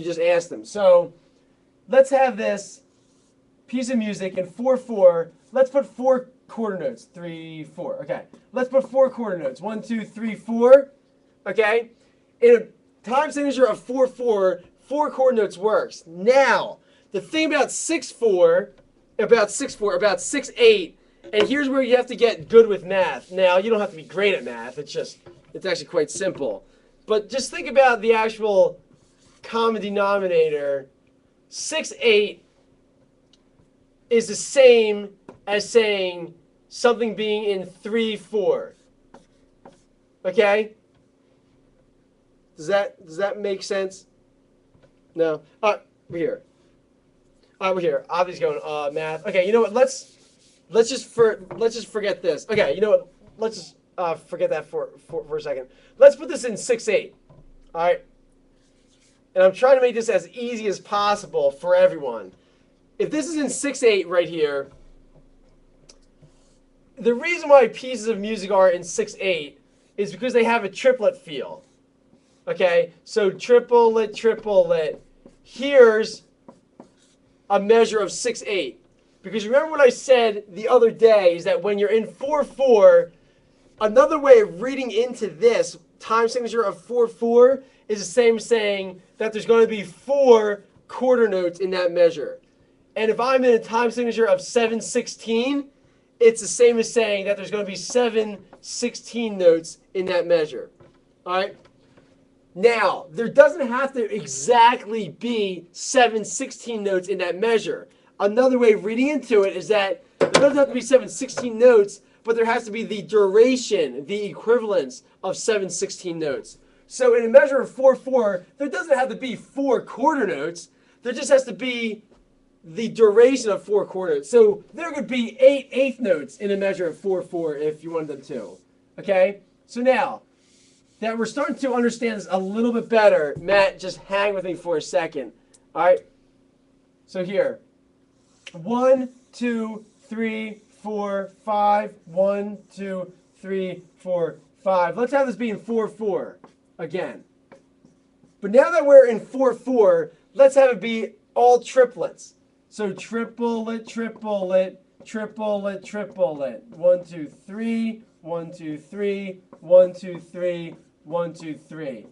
just asked them. So let's have this piece of music in 4/4. Let's put 4 quarter notes. 3, 4. Okay. Let's put 4 quarter notes. 1, 2, 3, 4. Okay. In a time signature of 4/4, 4 quarter notes works. Now, the thing about 6/4, about 6/8, and here's where you have to get good with math. Now, you don't have to be great at math. It's actually quite simple. But just think about the actual common denominator. 6/8 is the same as saying something being in 3/4. Okay? Does that make sense? No. We're here. We're here. Obviously going math. Okay, you know what? Let's just forget this. Okay, you know what? Let's just forget that for a second. Let's put this in 6/8. All right. And I'm trying to make this as easy as possible for everyone. If this is in 6/8 right here, the reason why pieces of music are in 6/8 is because they have a triplet feel. Okay, so triplet, triplet. Here's a measure of 6/8. Because remember what I said the other day is that when you're in 4/4, another way of reading into this time signature of 4/4 is the same as saying that there's going to be 4 quarter notes in that measure. And if I'm in a time signature of 7/16, it's the same as saying that there's going to be 7/16 notes in that measure. All right? Now, there doesn't have to exactly be 7/16 notes in that measure. Another way of reading into it is that there doesn't have to be 7/16 notes, but there has to be the duration, the equivalence of 7/16 notes. So in a measure of 4/4, there doesn't have to be 4 quarter notes. There just has to be the duration of 4 quarter notes. So there could be 8 eighth notes in a measure of 4/4 if you wanted them to. Okay? So now that we're starting to understand this a little bit better, Matt, just hang with me for a second. All right? So here. 1, 2, 3, 4, 5. 1, 2, 3, 4, 5. Let's have this be in 4/4 again. But now that we're in 4/4, let's have it be all triplets. So triplet, triplet, triplet, triplet. 1, 2, 3. 1, 2, 3. 1, 2, 3. 1, 2, 3.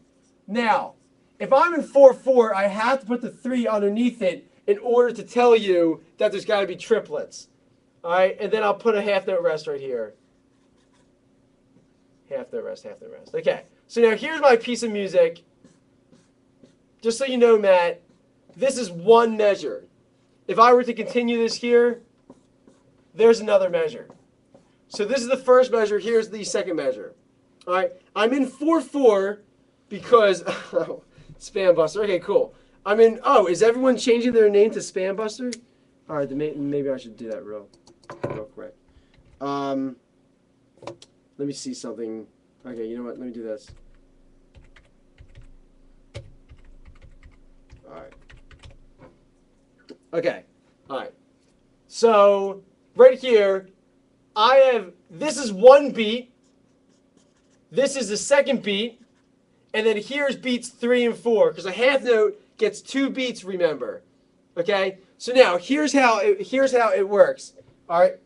Now, if I'm in 4/4, I have to put the 3 underneath it in order to tell you that there's got to be triplets. All right, and then I'll put a half note rest right here. Half note rest, half note rest. Okay, so now here's my piece of music. Just so you know, Matt, this is one measure. If I were to continue this here, there's another measure. So this is the first measure. Here's the second measure. All right, I'm in 4/4 because Spam Buster. Okay, cool. I'm in. Oh, is everyone changing their name to Spam Buster? All right, then maybe I should do that real quick. Let me see something. Okay, you know what? Let me do this. All right. Okay. All right. So right here, I have. This is one beat. This is the second beat, and then here's beats 3 and 4 because a half note gets 2 beats. Remember, okay? So now here's how it works. All right,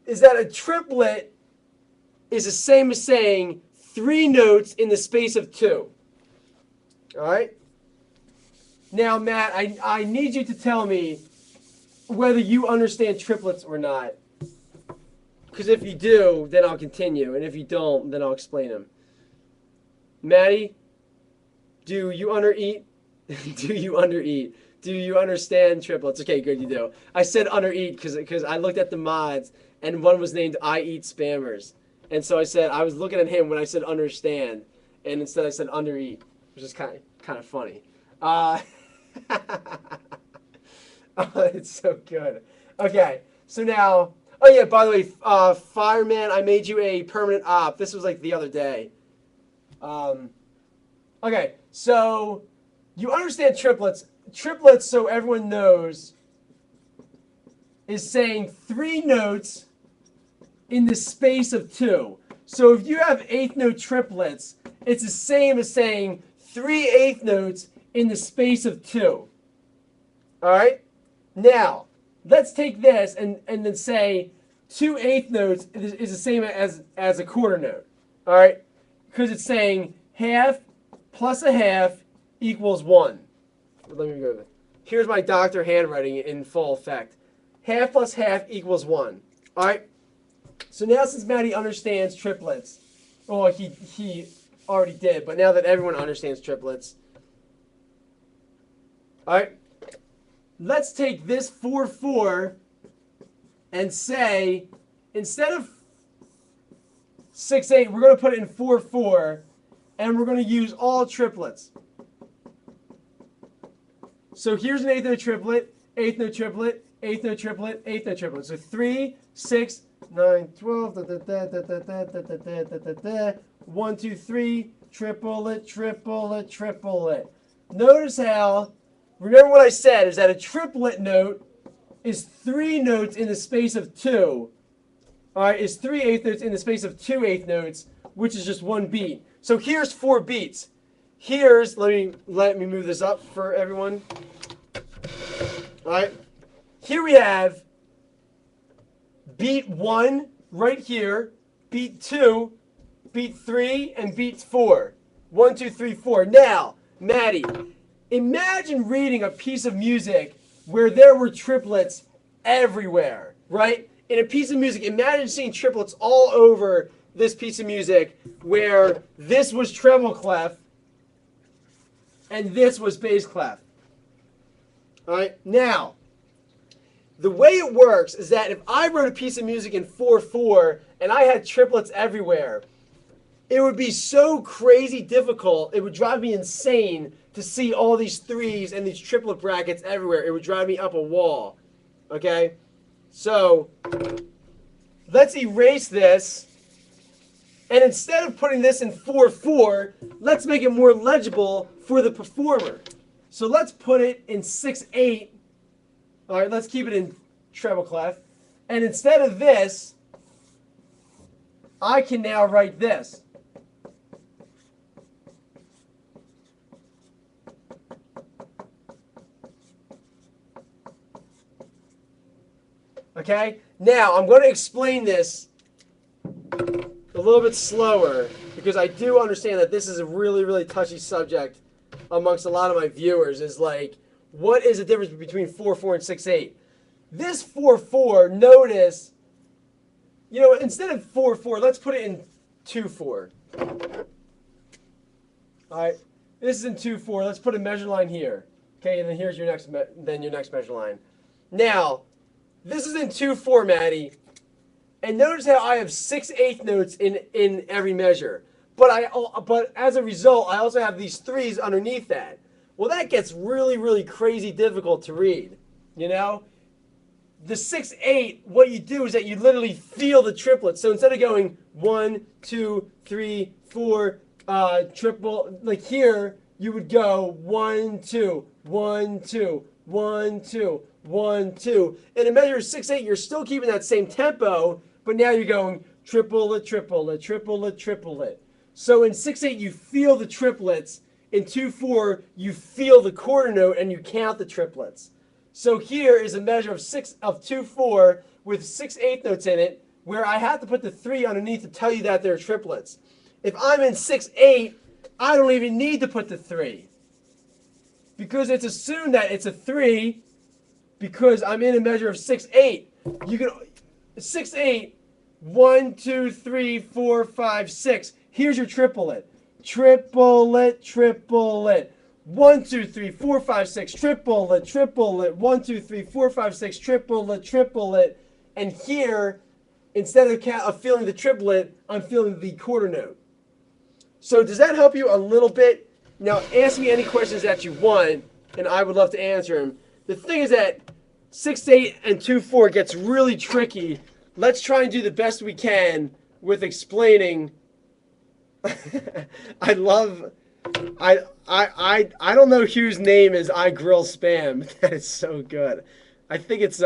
is that a triplet is the same as saying 3 notes in the space of 2. All right. Now, Matt, I need you to tell me whether you understand triplets or not. Because if you do, then I'll continue. And if you don't, then I'll explain them. Maddie, do you undereat? Do you undereat? Do you understand triplets? Okay, good, you do. I said undereat because I looked at the mods, and one was named I Eat Spammers. And so I was looking at him when I said understand, and instead I said undereat, which is kind of funny. Oh, it's so good. Okay, so now... Oh, yeah, by the way, Fireman, I made you a permanent op. This was like the other day. Okay, so you understand triplets. Triplets, so everyone knows, is saying 3 notes in the space of 2. So if you have eighth note triplets, it's the same as saying 3 eighth notes in the space of 2. All right? Now, let's take this and then say 2/8 notes is the same as a quarter note. All right? Because it's saying half plus a half equals 1. Let me go. Here's my doctor handwriting in full effect. Half plus half equals 1. All right? So now since Maddie understands triplets, well, he already did, but now that everyone understands triplets, all right, let's take this 4/4 and say, instead of 6/8, we're going to put it in 4/4, and we're going to use all triplets. So here's an eighth note triplet, eighth note triplet, eighth note triplet, eighth note triplet. So 3, 6, 9, 12, 1, 2, 3, triplet, triplet, triplet. Notice how, remember what I said, is that a triplet note is 3 notes in the space of 2. All right, is 3 eighth notes in the space of 2 eighth notes, which is just 1 beat. So here's 4 beats. Here's, let me move this up for everyone. All right, here we have beat 1 right here, beat 2, beat 3, and beat 4. 1, 2, 3, 4. Now, Maddie, imagine reading a piece of music where there were triplets everywhere, right? In a piece of music, imagine seeing triplets all over this piece of music where this was treble clef and this was bass clef. All right, now, the way it works is that if I wrote a piece of music in 4/4 and I had triplets everywhere, it would be so crazy difficult, it would drive me insane to see all these 3s and these triplet brackets everywhere. It would drive me up a wall, okay? So, let's erase this, and instead of putting this in 4/4, let's make it more legible for the performer. So let's put it in 6/8. All right, let's keep it in treble clef. And instead of this, I can now write this. Okay? Now, I'm going to explain this a little bit slower because I do understand that this is a really, really touchy subject amongst a lot of my viewers, is like, what is the difference between 4/4 and 6/8? This 4/4, notice, you know, instead of 4/4, let's put it in 2/4. All right, this is in 2/4. Let's put a measure line here. Okay, and then here's your next, your next measure line. Now, this is in 2/4, Maddie, and notice how I have 6/8 notes in every measure. But as a result, I also have these 3s underneath that. Well, that gets really, really crazy difficult to read, you know? The 6/8, what you do is that you literally feel the triplets. So instead of going 1, 2, 3, 4, triple, like here, you would go 1, 2, 1, 2, 1, 2, 1, 2. In a measure of 6/8, you're still keeping that same tempo, but now you're going triplet, triplet, triplet, triplet. So in 6/8, you feel the triplets. In 2/4, you feel the quarter note and you count the triplets. So here is a measure of 2/4 with 6/8 notes in it, where I have to put the 3 underneath to tell you that they're triplets. If I'm in 6/8, I don't even need to put the 3, because it's assumed that it's a 3 because I'm in a measure of 6/8. You can 6/8, 1, 2, 3, 4, 5, 6. Here's your triplet. Triplet, triplet. 1, 2, 3, 4, 5, 6. Triplet, triplet. 1, 2, 3, 4, 5, 6. Triplet, triplet. And here, instead of feeling the triplet, I'm feeling the quarter note. So does that help you a little bit? Now ask me any questions that you want, and I would love to answer them. The thing is that 6/8 and 2/4 gets really tricky. Let's try and do the best we can with explaining. I don't know whose name is I Grill Spam. That is so good. I think it's